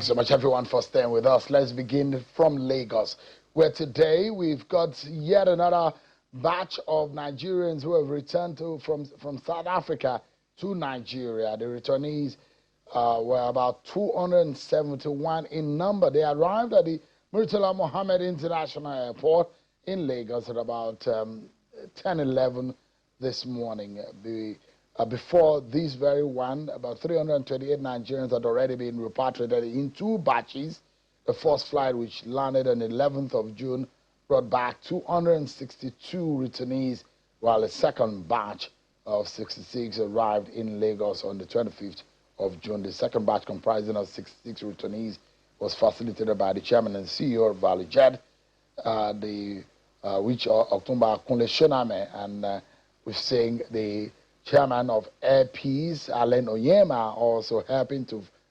Thanks so much, everyone, for staying with us. Let's begin from Lagos, where today we've got yet another batch of Nigerians who have returned from South Africa to Nigeria. The returnees were about 271 in number. They arrived at the Murtala Mohammed International Airport in Lagos at about 10:11 this morning. Before this very one, about 328 Nigerians had already been repatriated in two batches. The first flight, which landed on the 11th of June, brought back 262 returnees, while the second batch of 66 arrived in Lagos on the 25th of June. The second batch, comprising of 66 returnees, was facilitated by the chairman and CEO of ValueJet, which October Kunle Shoname, and we're seeing the chairman of Air Peace, Alain Oyema, also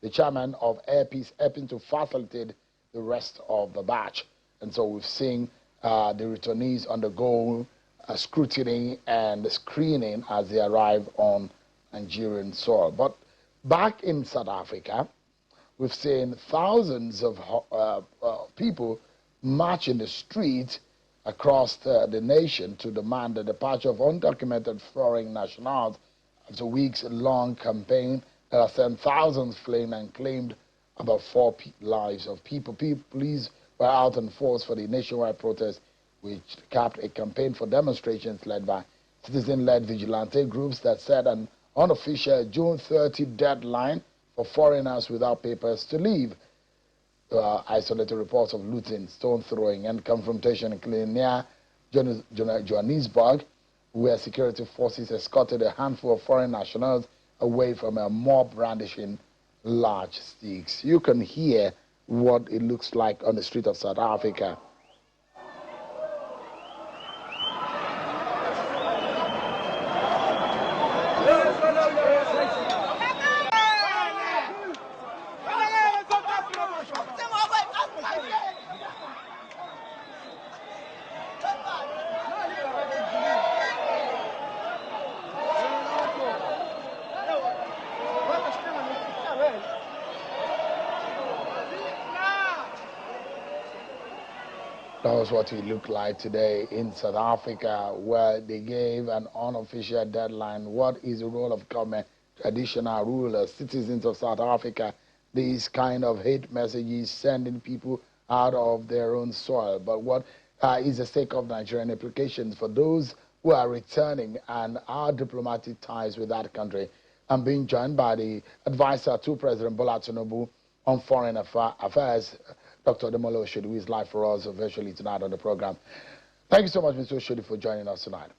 the chairman of Air Peace, helping to facilitate the rest of the batch. And so we've seen the returnees undergo scrutiny and screening as they arrive on Nigerian soil. But back in South Africa, we've seen thousands of people march in the streets across the nation to demand the departure of undocumented foreign nationals after a weeks-long campaign that has sent thousands fleeing and claimed about 4 lives of people. Police were out in force for the nationwide protest, which capped a campaign for demonstrations led by citizen-led vigilante groups that set an unofficial June 30 deadline for foreigners without papers to leave. Isolated reports of looting, stone throwing, and confrontation, including near Johannesburg, where security forces escorted a handful of foreign nationals away from a mob brandishing large sticks. You can hear what it looks like on the street of South Africa. That was what it looked like today in South Africa, where they gave an unofficial deadline. What is the role of government, traditional rulers, citizens of South Africa? These kind of hate messages sending people out of their own soil. But what is the stake of Nigerian implications for those who are returning and our diplomatic ties with that country? I'm being joined by the advisor to President Bola Tinubu on Foreign Affairs, Dr. Demola Oshodi, who is live for us virtually tonight on the program. Thank you so much, Mr. Oshodi, for joining us tonight.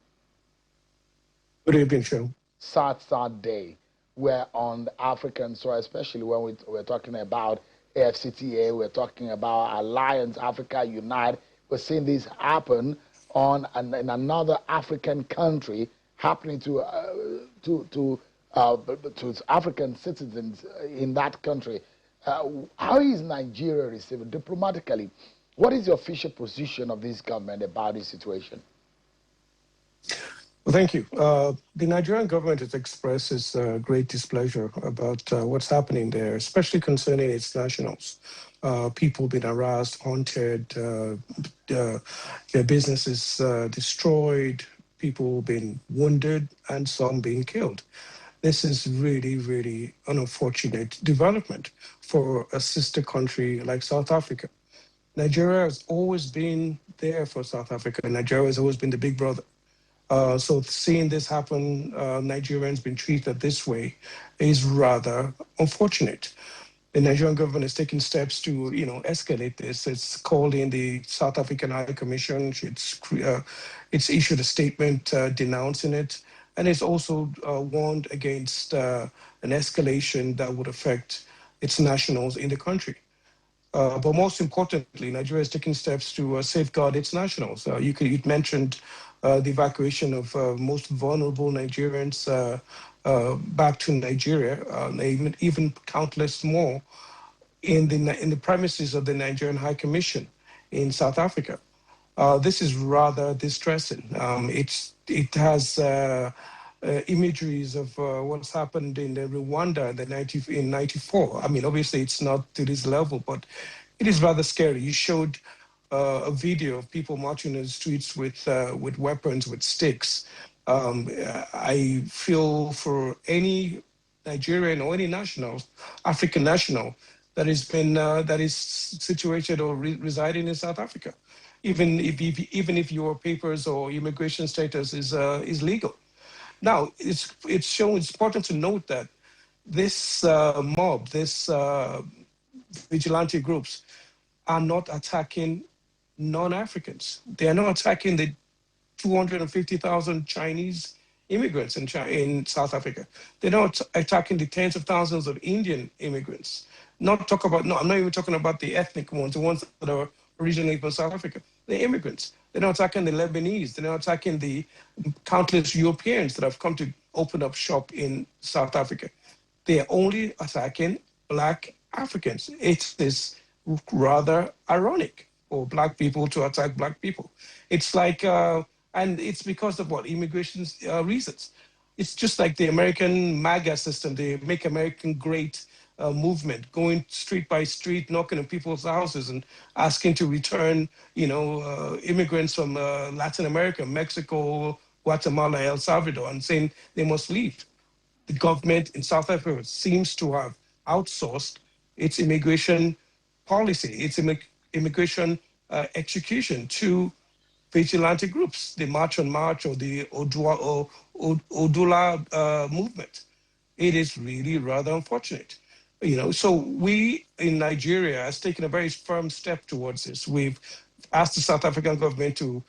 Good evening, Phil. Sad day. We're on the African soil, especially when we're talking about AFCTA, we're talking about Alliance Africa Unite. We're seeing this happen in another African country, happening to African citizens in that country. How is Nigeria received diplomatically? What is the official position of this government about this situation? Well, thank you. The Nigerian government has expressed its great displeasure about what's happening there, especially concerning its nationals. People being harassed, haunted, their businesses destroyed, people being wounded, and some being killed. This is really, really an unfortunate development for a sister country like South Africa. Nigeria has always been there for South Africa. Nigeria has always been the big brother. So seeing this happen, Nigerians being treated this way is rather unfortunate. The Nigerian government is taking steps to, escalate this. It's called in the South African High Commission. It's issued a statement denouncing it. And it's also warned against an escalation that would affect its nationals in the country. But most importantly, Nigeria is taking steps to safeguard its nationals. You mentioned the evacuation of most vulnerable Nigerians back to Nigeria, even countless more in the premises of the Nigerian High Commission in South Africa. This is rather distressing. It has imageries of what's happened in Rwanda in '94. I mean, obviously it's not to this level, but it is rather scary. You showed a video of people marching in the streets with weapons, with sticks. I feel for any Nigerian or any national, African national, that is situated or residing in South Africa, even if your papers or immigration status is legal. Now, it's important to note that this mob, this vigilante groups, are not attacking non-Africans. They are not attacking the 250,000 Chinese immigrants in South Africa. They're not attacking the tens of thousands of Indian immigrants. I'm not even talking about the ethnic ones, the ones that are originally from South Africa. The immigrants. They're not attacking the Lebanese. They're not attacking the countless Europeans that have come to open up shop in South Africa. They are only attacking Black Africans. It is rather ironic for Black people to attack Black people. It's like, and it's because of what? Immigration reasons. It's just like the American MAGA system, the Make American Great movement, going street by street, knocking on people's houses and asking to return, immigrants from Latin America, Mexico, Guatemala, El Salvador, and saying they must leave. The government in South Africa seems to have outsourced its immigration policy, its immigration execution to vigilante groups, the March on March or the Odula movement. It is really rather unfortunate. So we in Nigeria has taken a very firm step towards this. We've asked the South African government to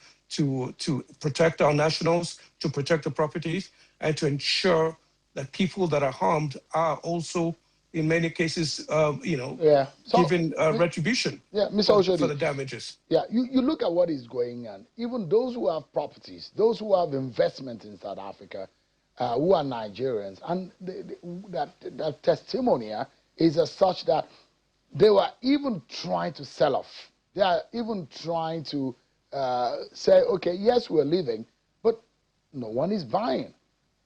protect our nationals, to protect the properties, and to ensure that people that are harmed are also, in many cases, given retribution for the damages. Yeah, you look at what is going on. Even those who have properties, those who have investment in South Africa, who are Nigerians, and that testimony is as such that they were even trying to sell off. They are even trying to say, okay, yes, we're leaving, but no one is buying.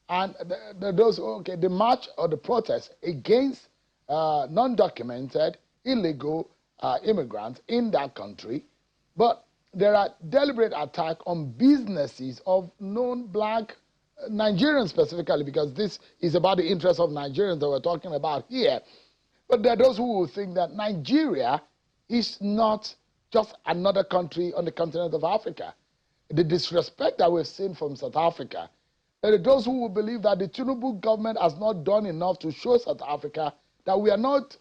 And the march or the protest against non-documented, illegal immigrants in that country, but there are deliberate attacks on businesses of non-Black Nigerians specifically, because this is about the interests of Nigerians that we're talking about here. But there are those who will think that Nigeria is not just another country on the continent of Africa. The disrespect that we've seen from South Africa, there are those who will believe that the Tinubu government has not done enough to show South Africa that we are not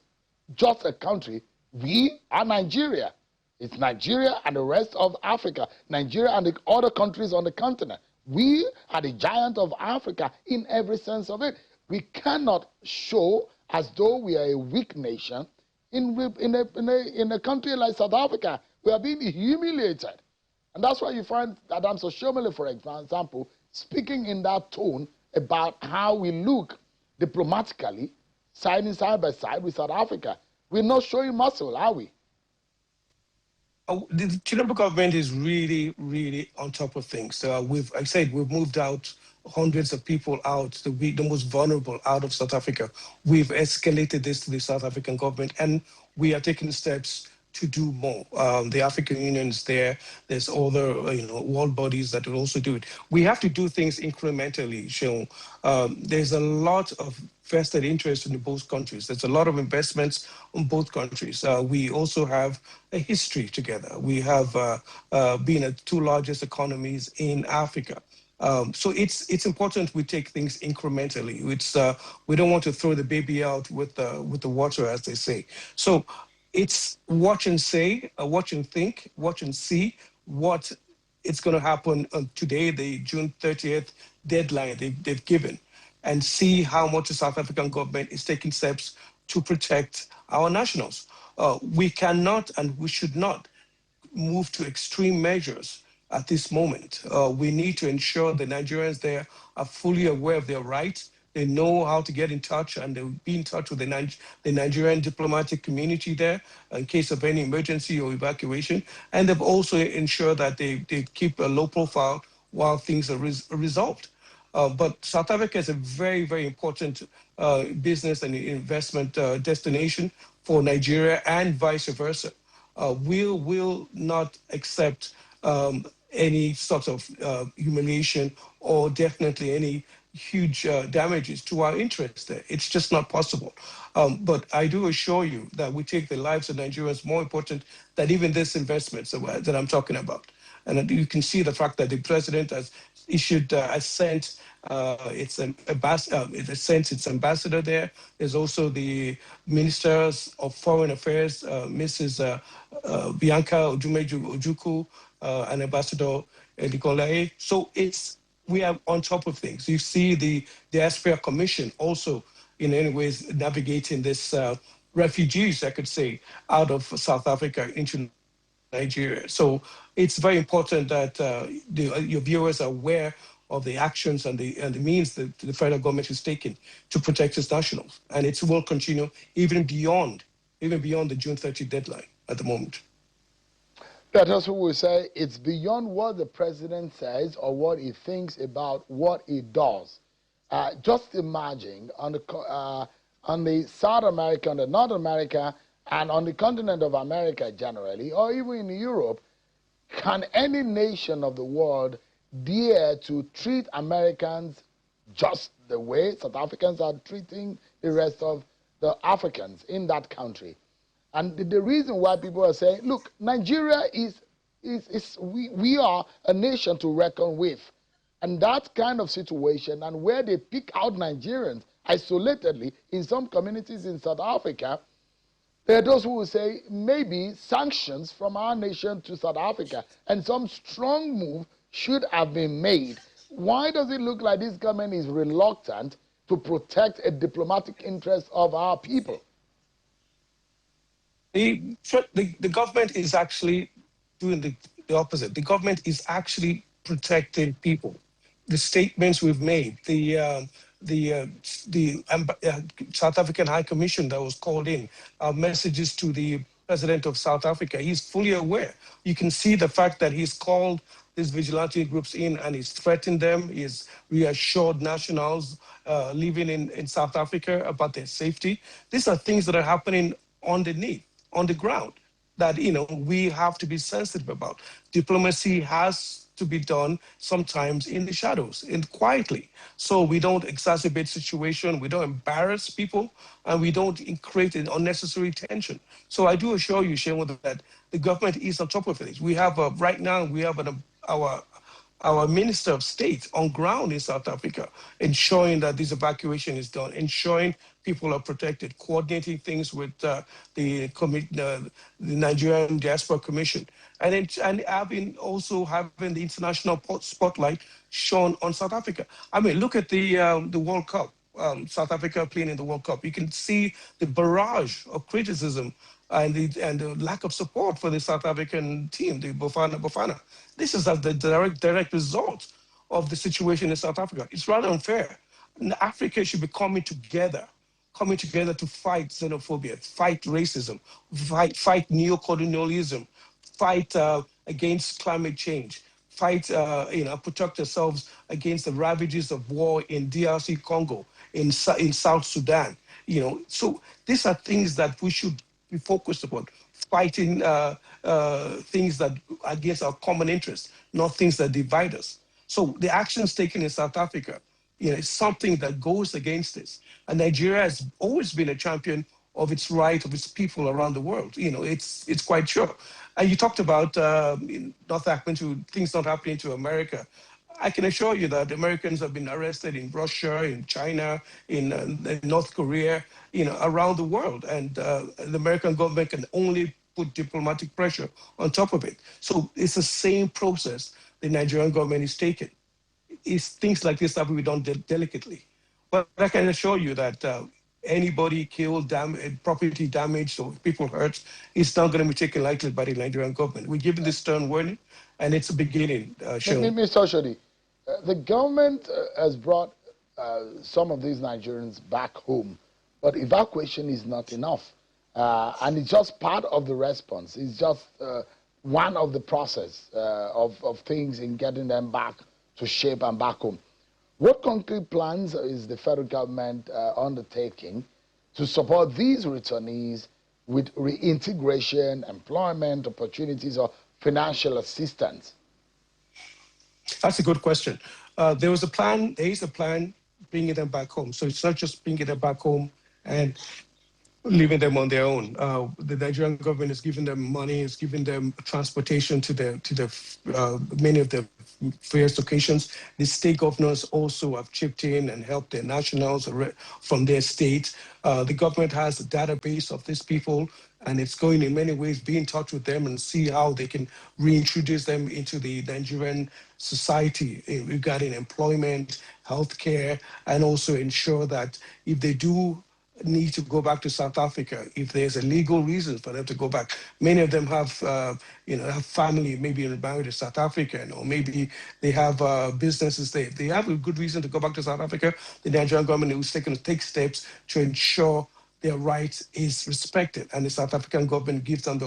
just a country, we are Nigeria. It's Nigeria and the rest of Africa, Nigeria and the other countries on the continent. We are the giant of Africa in every sense of it. We cannot show as though we are a weak nation in a country like South Africa. We are being humiliated. And that's why you find Adams Oshomole, for example, speaking in that tone about how we look diplomatically, siding side by side with South Africa. We're not showing muscle, are we? The Tinubu government is really, really on top of things. We've moved out hundreds of people out, the most vulnerable out of South Africa. We've escalated this to the South African government, and we are taking steps to do more. The African Union is there. There's other, world bodies that will also do it. We have to do things incrementally, Sean. There's a lot of vested interest in both countries. There's a lot of investments in both countries. We also have a history together. We have been the two largest economies in Africa. So it's important we take things incrementally. We don't want to throw the baby out with the water, as they say. So it's watch and say, watch and think, watch and see what it's going to happen today, the June 30th deadline they've given, and see how much the South African government is taking steps to protect our nationals. We cannot and we should not move to extreme measures at this moment. We need to ensure the Nigerians there are fully aware of their rights. They know how to get in touch, and they'll be in touch with the Nigerian diplomatic community there in case of any emergency or evacuation. And they've also ensured that they keep a low profile while things are resolved. But South Africa is a very, very important business and investment destination for Nigeria and vice versa. Will not accept any sort of humiliation or definitely any huge damages to our interests there. It's just not possible. But I do assure you that we take the lives of Nigerians more important than even this investment that I'm talking about. And you can see the fact that the president has issued, has sent it sent its ambassador there. There's also the ministers of foreign affairs, Mrs. Bianca Odumeju Ojukwu, and Ambassador Nicolai. So we are on top of things. You see the Diaspora Commission also in any ways navigating this refugees, I could say, out of South Africa into Nigeria. So it's very important that your viewers are aware of the actions and the means that the federal government is taking to protect its nationals, and it will continue even beyond the June 30 deadline at the moment. That also will say it's beyond what the president says or what he thinks about what he does. Just imagine on the South America, on the North America, and on the continent of America generally, or even in Europe, can any nation of the world dare to treat Americans just the way South Africans are treating the rest of the Africans in that country? And the reason why people are saying, look, Nigeria we are a nation to reckon with. And that kind of situation, and where they pick out Nigerians isolatedly in some communities in South Africa, there are those who will say maybe sanctions from our nation to South Africa and some strong move should have been made. Why does it look like this government is reluctant to protect a diplomatic interest of our people? The government is actually doing the opposite. The government is actually protecting people. The statements we've made, the South African High Commission that was called in, messages to the president of South Africa, he's fully aware. You can see the fact that he's called these vigilante groups in and he's threatened them. He's reassured nationals living in South Africa about their safety. These are things that are happening underneath, on the ground, that we have to be sensitive about. Diplomacy has to be done sometimes in the shadows and quietly, so we don't exacerbate situation, we don't embarrass people, and we don't create an unnecessary tension. So I do assure you, Shemun, that the government is on top of things. We have right now we have our Minister of State on ground in South Africa, ensuring that this evacuation is done, ensuring people are protected, coordinating things with the Nigerian Diaspora Commission, and also having the international spotlight shone on South Africa. I mean, look at the World Cup. South Africa playing in the World Cup. You can see the barrage of criticism and the lack of support for the South African team, the Bafana. This is the direct result of the situation in South Africa. It's rather unfair. And Africa should be coming together to fight xenophobia, fight racism, fight neo-colonialism, fight against climate change, fight, protect ourselves against the ravages of war in DRC Congo, in South Sudan. So these are things that we should be focused upon, fighting things that against our common interests, not things that divide us. So the actions taken in South Africa, is something that goes against this. And Nigeria has always been a champion of its right, of its people around the world. It's quite sure. And you talked about things not happening to America. I can assure you that Americans have been arrested in Russia, in China, in North Korea, around the world. And the American government can only put diplomatic pressure on top of it. So it's the same process the Nigerian government is taking. It's things like this that we done delicately. But I can assure you that anybody killed, property damaged, or people hurt, it's not going to be taken lightly by the Nigerian government. We're giving this stern warning, and it's a beginning. Mr. Oshodi, the government has brought some of these Nigerians back home, but evacuation is not enough. And it's just part of the response. It's just one of the process of things in getting them back to shape and back home. What concrete plans is the federal government undertaking to support these returnees with reintegration, employment opportunities, or financial assistance? That's a good question. There is a plan bringing them back home. So it's not just bringing them back home and leaving them on their own. The Nigerian government is giving them money, is giving them transportation to many of the various locations. The state governors also have chipped in and helped their nationals from their state. The government has a database of these people, and it's going in many ways be in touch with them and see how they can reintroduce them into the Nigerian society regarding employment, healthcare, and also ensure that if they do need to go back to South Africa, if there's a legal reason for them to go back. Many of them have, have family, maybe married to South African, or maybe they have businesses there. If they have a good reason to go back to South Africa, the Nigerian government is taking to take steps to ensure their rights is respected, and the South African government gives them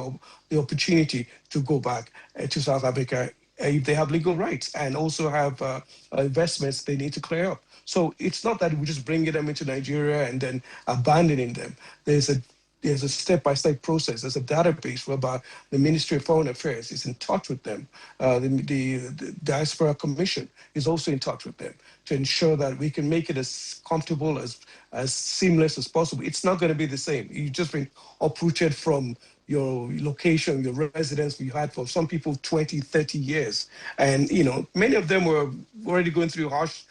the opportunity to go back to South Africa if they have legal rights and also have investments they need to clear up. So it's not that we're just bringing them into Nigeria and then abandoning them. There's a step-by-step process. There's a database whereby the Ministry of Foreign Affairs is in touch with them. The Diaspora Commission is also in touch with them to ensure that we can make it as comfortable, as seamless as possible. It's not going to be the same. You've just been uprooted from your location, your residence you had for some people 20, 30 years. And, many of them were already going through harsh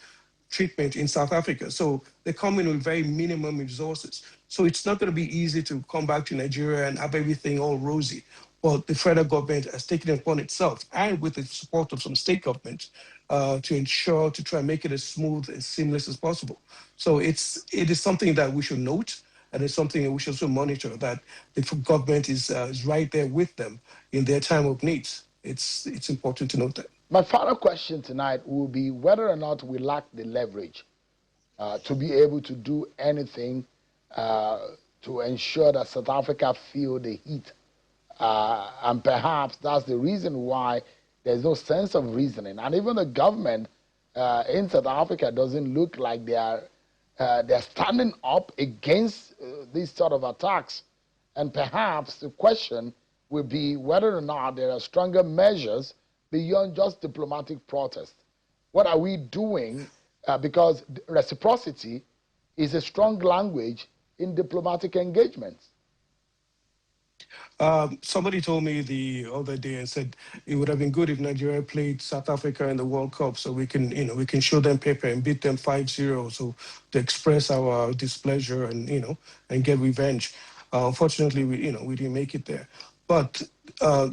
treatment in South Africa. So they come in with very minimum resources. So it's not going to be easy to come back to Nigeria and have everything all rosy. But the federal government has taken it upon itself, and with the support of some state governments, to try and make it as smooth and seamless as possible. So it is something that we should note, and it's something that we should also monitor, that the government is right there with them in their time of needs. It's important to note that. My final question tonight will be whether or not we lack the leverage to be able to do anything to ensure that South Africa feel the heat. And perhaps that's the reason why there's no sense of reasoning. And even the government in South Africa doesn't look like they're standing up against these sort of attacks. And perhaps the question will be whether or not there are stronger measures beyond just diplomatic protest. What are we doing? Because reciprocity is a strong language in diplomatic engagements. Somebody told me the other day and said it would have been good if Nigeria played South Africa in the World Cup, so we can show them paper and beat them 5-0, so to express our displeasure and get revenge. Unfortunately, we didn't make it there. But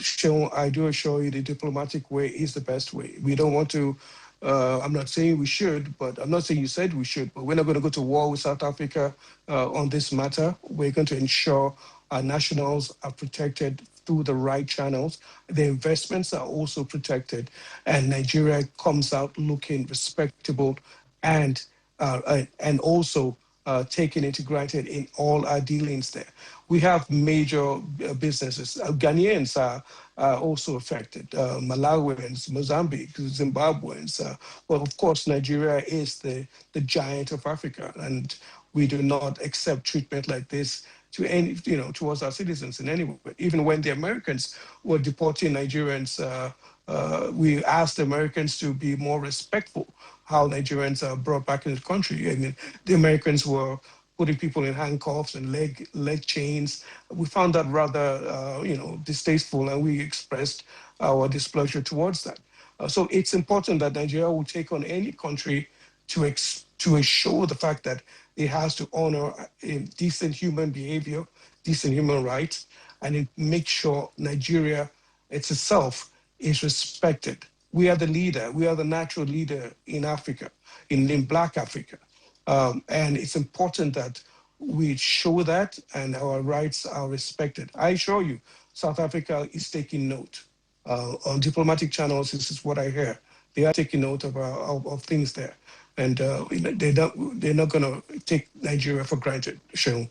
Sean, I do assure you the diplomatic way is the best way. We don't want to. I'm not saying we should, but I'm not saying you said we should, but we're not going to go to war with South Africa on this matter. We're going to ensure our nationals are protected through the right channels. The investments are also protected, and Nigeria comes out looking respectable and also taken into granted in all our dealings there. We have major businesses. Ghanaians are also affected. Malawians, Mozambique, Zimbabweans. Well, of course, Nigeria is the giant of Africa, and we do not accept treatment like this towards our citizens in any way. Even when the Americans were deporting Nigerians, we asked the Americans to be more respectful how Nigerians are brought back into the country. I mean, the Americans were putting people in handcuffs and leg chains. We found that rather, distasteful, and we expressed our displeasure towards that. So it's important that Nigeria will take on any country to ensure the fact that it has to honor decent human behavior, decent human rights, and make sure Nigeria itself is respected. We are the leader. We are the natural leader in Africa, in Black Africa. And it's important that we show that and our rights are respected. I assure you, South Africa is taking note. On diplomatic channels, this is what I hear. They are taking note of things there. And they're not going to take Nigeria for granted, Sean.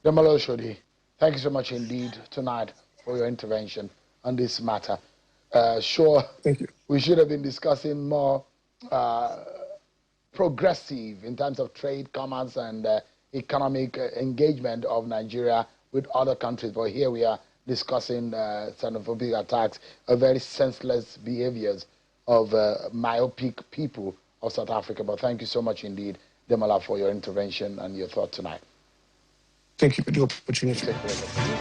Demola Oshodi, thank you so much indeed tonight for your intervention on this matter. Sure, thank you. We should have been discussing more progressive in terms of trade, commerce, and economic engagement of Nigeria with other countries. But here we are discussing xenophobic attacks, very senseless behaviors of myopic people of South Africa. But thank you so much indeed, Demola, for your intervention and your thought tonight. Thank you for the opportunity.